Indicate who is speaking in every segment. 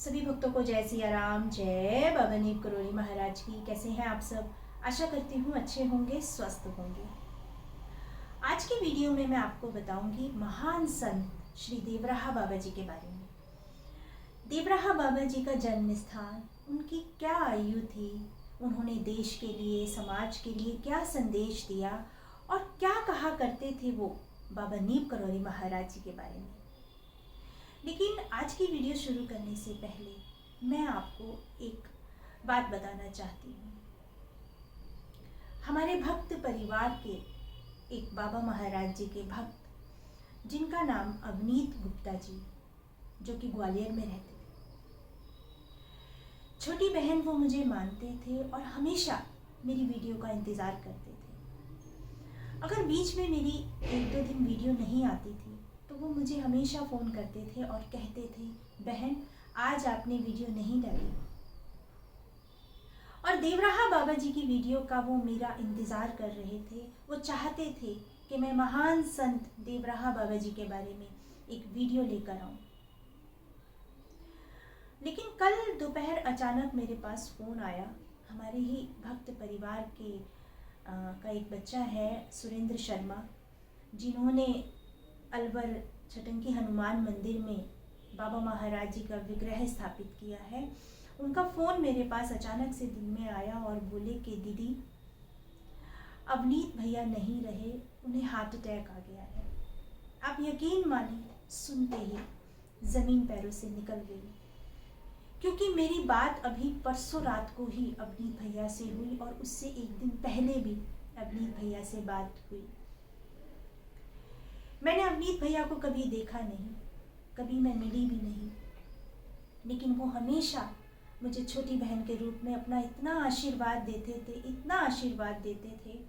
Speaker 1: सभी भक्तों को जय सिया राम, जय बाबा नीम करोली महाराज की। कैसे हैं आप सब? आशा करती हूँ अच्छे होंगे, स्वस्थ होंगे। आज की वीडियो में मैं आपको बताऊंगी महान संत श्री देवराहा बाबा जी के बारे में। देवराहा बाबा जी का जन्म स्थान, उनकी क्या आयु थी, उन्होंने देश के लिए, समाज के लिए क्या संदेश दिया और क्या कहा करते थे वो बाबा नीम करोली महाराज जी के बारे में। लेकिन आज की वीडियो शुरू करने से पहले मैं आपको एक बात बताना चाहती हूँ। हमारे भक्त परिवार के एक बाबा महाराज जी के भक्त, जिनका नाम अवनीत गुप्ता जी, जो कि ग्वालियर में रहते थे। छोटी बहन वो मुझे मानते थे और हमेशा मेरी वीडियो का इंतज़ार करते थे। अगर बीच में मेरी एक दो दिन वीडियो नहीं आती थी तो वो मुझे हमेशा फ़ोन करते थे और कहते थे, बहन आज आपने वीडियो नहीं डाली। और देवराहा बाबा जी की वीडियो का वो मेरा इंतज़ार कर रहे थे। वो चाहते थे कि मैं महान संत देवराहा बाबा जी के बारे में एक वीडियो लेकर आऊँ। लेकिन कल दोपहर अचानक मेरे पास फ़ोन आया। हमारे ही भक्त परिवार के का एक बच्चा है, सुरेंद्र शर्मा, जिन्होंने अलवर छटंकी हनुमान मंदिर में बाबा महाराज जी का विग्रह स्थापित किया है। उनका फ़ोन मेरे पास अचानक से दिन में आया और बोले कि दीदी अवनीत भैया नहीं रहे, उन्हें हार्ट अटैक आ गया है। आप यकीन मानिए, सुनते ही ज़मीन पैरों से निकल गई, क्योंकि मेरी बात अभी परसों रात को ही अवनीत भैया से हुई और उससे एक दिन पहले भी अवनीत भैया से बात हुई। मैंने अवनीत भैया को कभी देखा नहीं, कभी मैं मिली भी नहीं, लेकिन वो हमेशा मुझे छोटी बहन के रूप में अपना इतना आशीर्वाद देते थे, इतना आशीर्वाद देते थे।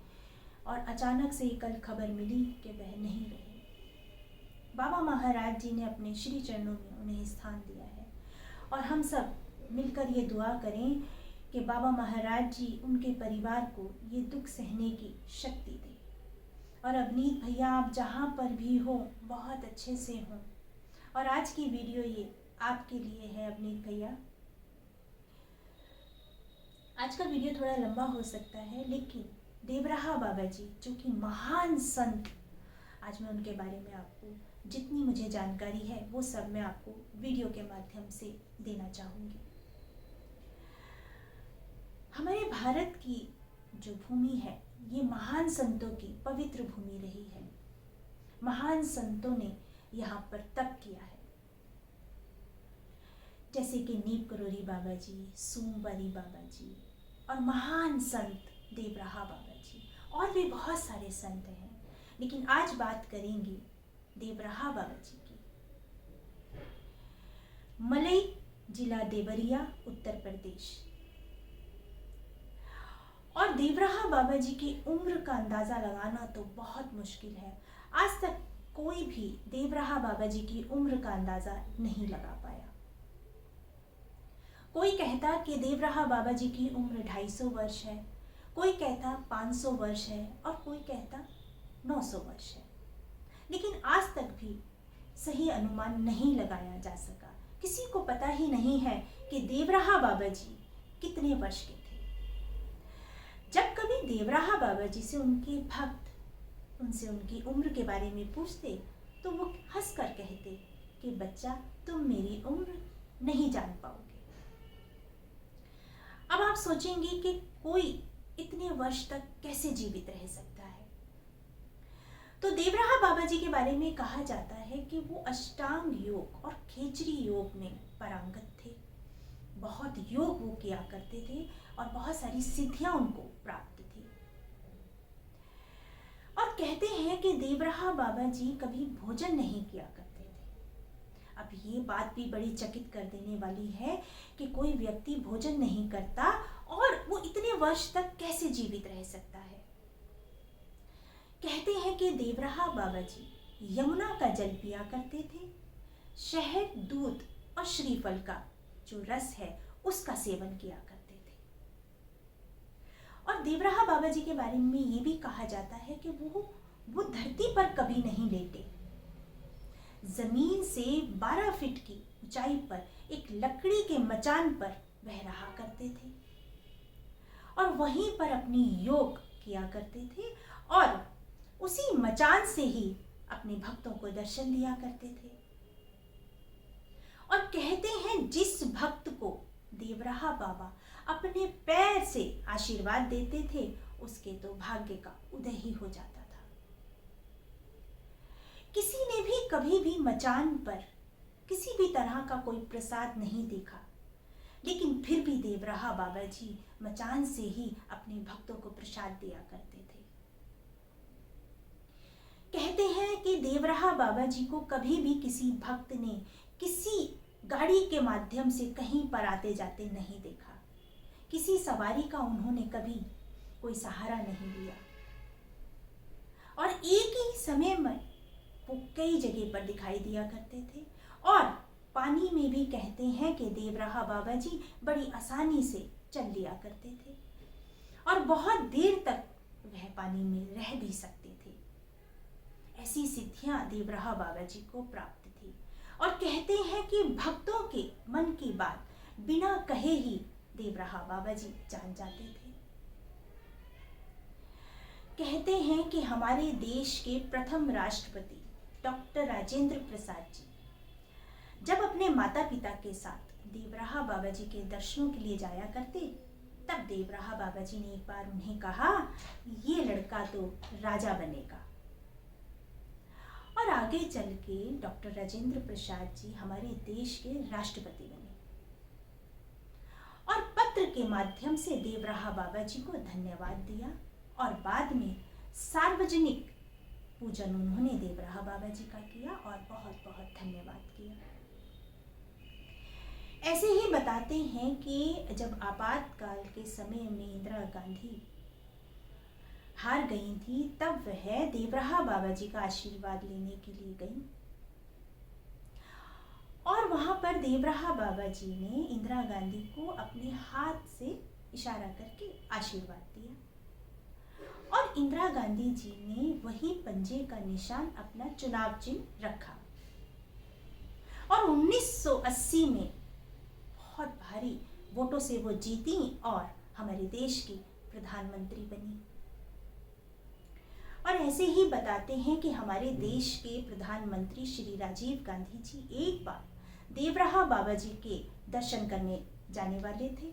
Speaker 1: और अचानक से कल खबर मिली कि वह नहीं रहे। बाबा महाराज जी ने अपने श्री चरणों में उन्हें स्थान दिया है और हम सब मिलकर ये दुआ करें कि बाबा महाराज जी उनके परिवार को ये दुख सहने की शक्ति दें। और अवनीत भैया आप जहाँ पर भी हो, बहुत अच्छे से हों। और आज की वीडियो ये आपके लिए है अवनीत भैया। आज का वीडियो थोड़ा लंबा हो सकता है, लेकिन देवराहा बाबा जी जो कि महान संत, आज मैं उनके बारे में आपको जितनी मुझे जानकारी है वो सब मैं आपको वीडियो के माध्यम से देना चाहूँगी। हमारे भारत की जो भूमि है, ये महान संतों की पवित्र भूमि रही है। महान संतों ने यहाँ पर तप किया है, जैसे कि नीम करोली बाबा जी, सोमवारी बाबा जी और महान संत देवराहा बाबा जी, और भी बहुत सारे संत हैं। लेकिन आज बात करेंगे देवराहा बाबा जी की। मलई जिला देवरिया, उत्तर प्रदेश। और देवराहा बाबा जी की उम्र का अंदाज़ा लगाना तो बहुत मुश्किल है। आज तक कोई भी देवराहा बाबा जी की उम्र का अंदाज़ा नहीं लगा पाया। कोई कहता कि देवराहा बाबा जी की उम्र 250 वर्ष है, कोई कहता 500 वर्ष है और कोई कहता 900 वर्ष है। लेकिन आज तक भी सही अनुमान नहीं लगाया जा सका। किसी को पता ही नहीं है कि देवराहा बाबा जी कितने वर्ष के थे। जब कभी देवराहा बाबा जी से उनके भक्त उनसे उनकी उम्र के बारे में पूछते तो वो हंसकर कहते कि बच्चा, तुम मेरी उम्र नहीं जान पाओगे। अब आप सोचेंगे कि कोई इतने वर्ष तक कैसे जीवित रह सकता है। तो देवराहा बाबा जी के बारे में कहा जाता है कि वो अष्टांग योग और खेचरी योग में पारंगत थे। बहुत योग वो किया करते थे और बहुत सारी सिद्धियां उनको प्राप्त थी। और कहते हैं कि देवराहा बाबा जी कभी भोजन नहीं किया करते थे। अब ये बात भी बड़ी चकित कर देने वाली है कि कोई व्यक्ति भोजन नहीं करता और वो इतने वर्ष तक कैसे जीवित रह सकता है। कहते हैं कि देवराहा बाबा जी यमुना का जल पिया करते थे, शहद, दूध और श्रीफल का जो रस है उसका सेवन किया करते थे। और देवराहा बाबा जी के बारे में ये भी कहा जाता है कि वो धरती पर कभी नहीं लेटे। जमीन से 12 फीट की ऊंचाई पर एक लकड़ी के मचान पर वह रहा करते थे और वहीं पर अपनी योग किया करते थे और उसी मचान से ही अपने भक्तों को दर्शन दिया करते थे। और कहते हैं जिस भक्त को देवराहा बाबा अपने पैर से आशीर्वाद देते थे उसके तो भाग्य का उदय ही हो जाता था। किसी ने भी कभी भी मचान पर किसी भी तरह का कोई प्रसाद नहीं देखा, लेकिन फिर भी देवराहा बाबा जी मचान से ही अपने भक्तों को प्रसाद दिया करते थे। कहते हैं कि देवराहा बाबा जी को कभी भी किसी भक्त ने किसी गाड़ी के माध्यम से कहीं पर आते जाते नहीं देखा। किसी सवारी का उन्होंने कभी कोई सहारा नहीं लिया और एक ही समय में वो कई जगह पर दिखाई दिया करते थे और पानी में भी कहते हैं कि देवराहा बाबा जी बड़ी आसानी से चल लिया करते थे और बहुत देर तक वह पानी में रह भी सकते थे। ऐसी सिद्धियां देवराहा बाबा जी को प्राप्त थी और कहते हैं कि भक्तों के मन की बात बिना कहे ही देवराहा बाबा जी जान जाते थे। कहते हैं कि हमारे देश के प्रथम राष्ट्रपति डॉक्टर राजेंद्र प्रसाद जी जब अपने माता पिता के साथ देवराहा बाबा जी के दर्शनों के लिए जाया करते, तब देवराहा बाबा जी ने एक बार उन्हें कहा, ये लड़का तो राजा बनेगा। और आगे चल के डॉक्टर राजेंद्र प्रसाद जी हमारे देश के राष्ट्रपति बने और पत्र के माध्यम से देवराहा बाबा जी को धन्यवाद दिया और बाद में सार्वजनिक पूजन उन्होंने देवराहा बाबा जी का किया और बहुत बहुत धन्यवाद किया। ऐसे ही बताते हैं कि जब आपातकाल के समय में इंदिरा गांधी हार गई थी, तब वह देवराहा बाबा जी का आशीर्वाद लेने के लिए गई और वहां पर देवराहा बाबा जी ने इंदिरा गांधी को अपने हाथ से इशारा करके आशीर्वाद दिया और इंदिरा गांधी जी ने वही पंजे का निशान अपना चुनाव चिन्ह रखा और 1980 में बहुत भारी वोटों से वो जीती और हमारे देश की प्रधानमंत्री बनी। और ऐसे ही बताते हैं कि हमारे देश के प्रधानमंत्री श्री राजीव गांधी जी एक बार देवराहा बाबा जी के दर्शन करने जाने वाले थे।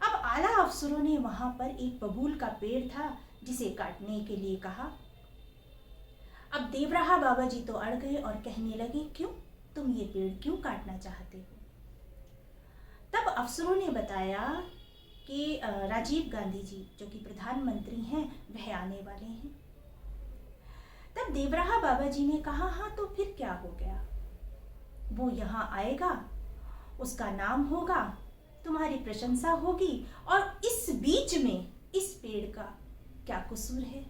Speaker 1: अब आला अफसरों ने वहां पर एक बबूल का पेड़ था जिसे काटने के लिए कहा। अब देवराहा बाबा जी तो अड़ गए और कहने लगे, क्यों, तुम ये पेड़ क्यों काटना चाहते हो? तब अफसरों ने बताया कि राजीव गांधी जी जो कि प्रधानमंत्री हैं वह आने वाले हैं। तब देवराहा बाबा जी ने कहा, हाँ तो फिर क्या हो गया, वो यहाँ आएगा, उसका नाम होगा, तुम्हारी प्रशंसा होगी और इस बीच में इस पेड़ का क्या कसूर है,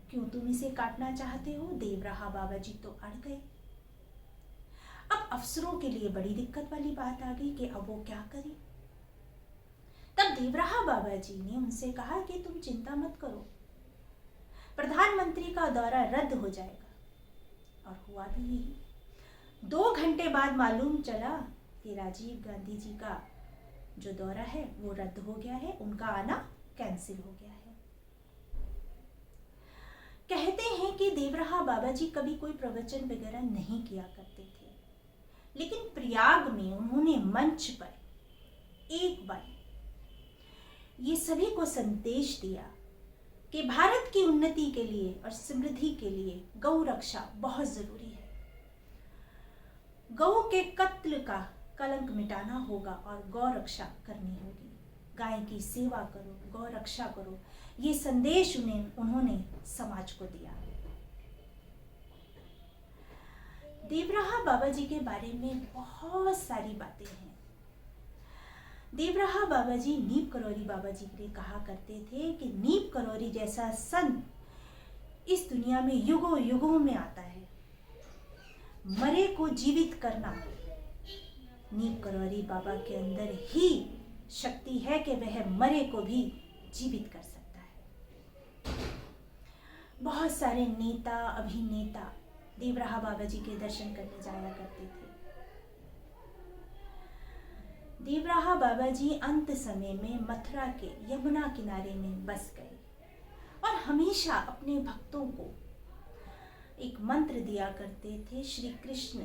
Speaker 1: क्यों तुम इसे काटना चाहते हो? देवराहा बाबा जी तो अड़ गए। अब अफसरों के लिए बड़ी दिक्कत वाली बात आ गई कि अब वो क्या करें। तब देवराहा बाबा जी ने उनसे कहा कि तुम चिंता मत करो, प्रधानमंत्री का दौरा रद्द हो जाएगा। और हुआ भी यही। 2 घंटे बाद मालूम चला कि राजीव गांधी जी का जो दौरा है वो रद्द हो गया है, उनका आना कैंसिल हो गया है। कहते हैं कि देवराहा बाबा जी कभी कोई प्रवचन वगैरह नहीं किया करते थे, लेकिन प्रयाग में उन्होंने मंच पर एक बार ये सभी को संदेश दिया कि भारत की उन्नति के लिए और समृद्धि के लिए गौ रक्षा बहुत जरूरी है। गौ के कत्ल का कलंक मिटाना होगा और गौ रक्षा करनी होगी। गाय की सेवा करो, गौ रक्षा करो, ये संदेश उन्होंने समाज को दिया। देवराहा बाबा जी के बारे में बहुत सारी बातें हैं। देवराहा बाबा जी नीप करौरी बाबा जी के लिए कहा करते थे कि नीप करौरी जैसा संत इस दुनिया में युगों युगों में आता है। मरे को जीवित करना नीप करौरी बाबा के अंदर ही शक्ति है कि वह मरे को भी जीवित कर सकता है। बहुत सारे नेता अभिनेता देवराहा बाबा जी के दर्शन करने जाया करते थे। देवराहा बाबा जी अंत समय में मथुरा के यमुना किनारे में बस गए और हमेशा अपने भक्तों को एक मंत्र दिया करते थे। श्री कृष्ण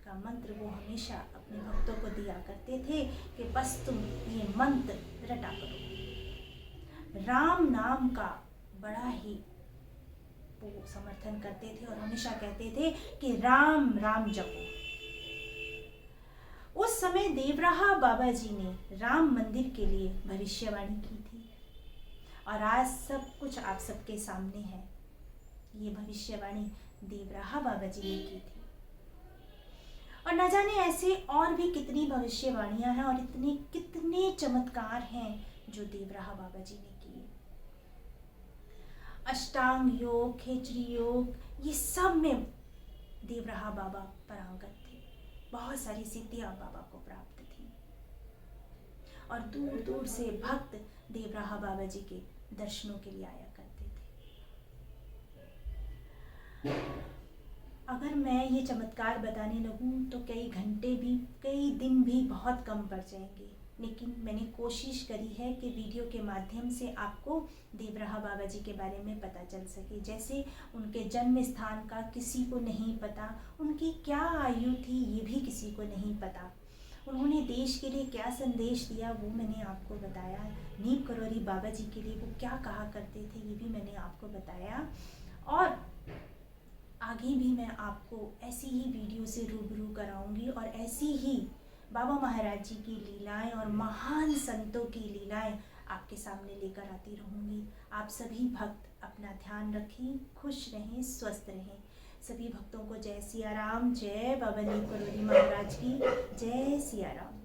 Speaker 1: का मंत्र वो हमेशा अपने भक्तों को दिया करते थे कि बस तुम ये मंत्र रटा करो। राम नाम का बड़ा ही वो समर्थन करते थे और हमेशा कहते थे कि राम राम जपो। उस समय देवराहा बाबा जी ने राम मंदिर के लिए भविष्यवाणी की थी और आज सब कुछ आप सबके सामने है। ये भविष्यवाणी देवराहा बाबा जी ने की थी और न जाने ऐसे और भी कितनी भविष्यवाणियां हैं और इतने कितने चमत्कार हैं जो देवराहा बाबा जी ने किए। अष्टांग योग, खेचरी योग, ये सब में देवराहा बाबा पारंगत थे। बहुत सारी सिद्धियां बाबा को प्राप्त थी और दूर दूर से भक्त देवराहा बाबा जी के दर्शनों के लिए आया करते थे। अगर मैं ये चमत्कार बताने लगूं तो कई घंटे भी, कई दिन भी बहुत कम पड़ जाएंगे, लेकिन मैंने कोशिश करी है कि वीडियो के माध्यम से आपको देवराहा बाबा जी के बारे में पता चल सके। जैसे उनके जन्म स्थान का किसी को नहीं पता, उनकी क्या आयु थी ये भी किसी को नहीं पता, उन्होंने देश के लिए क्या संदेश दिया वो मैंने आपको बताया। नीम करौरी बाबा जी के लिए वो क्या कहा करते थे ये भी मैंने आपको बताया और आगे भी मैं आपको ऐसी ही वीडियो से रूबरू कराऊंगी और ऐसी ही बाबा महाराज जी की लीलाएं और महान संतों की लीलाएं आपके सामने लेकर आती रहूंगी। आप सभी भक्त अपना ध्यान रखें, खुश रहें, स्वस्थ रहें। सभी भक्तों को जय सिया राम, जय बाबा नीम करौरी महाराज की, जय सिया राम।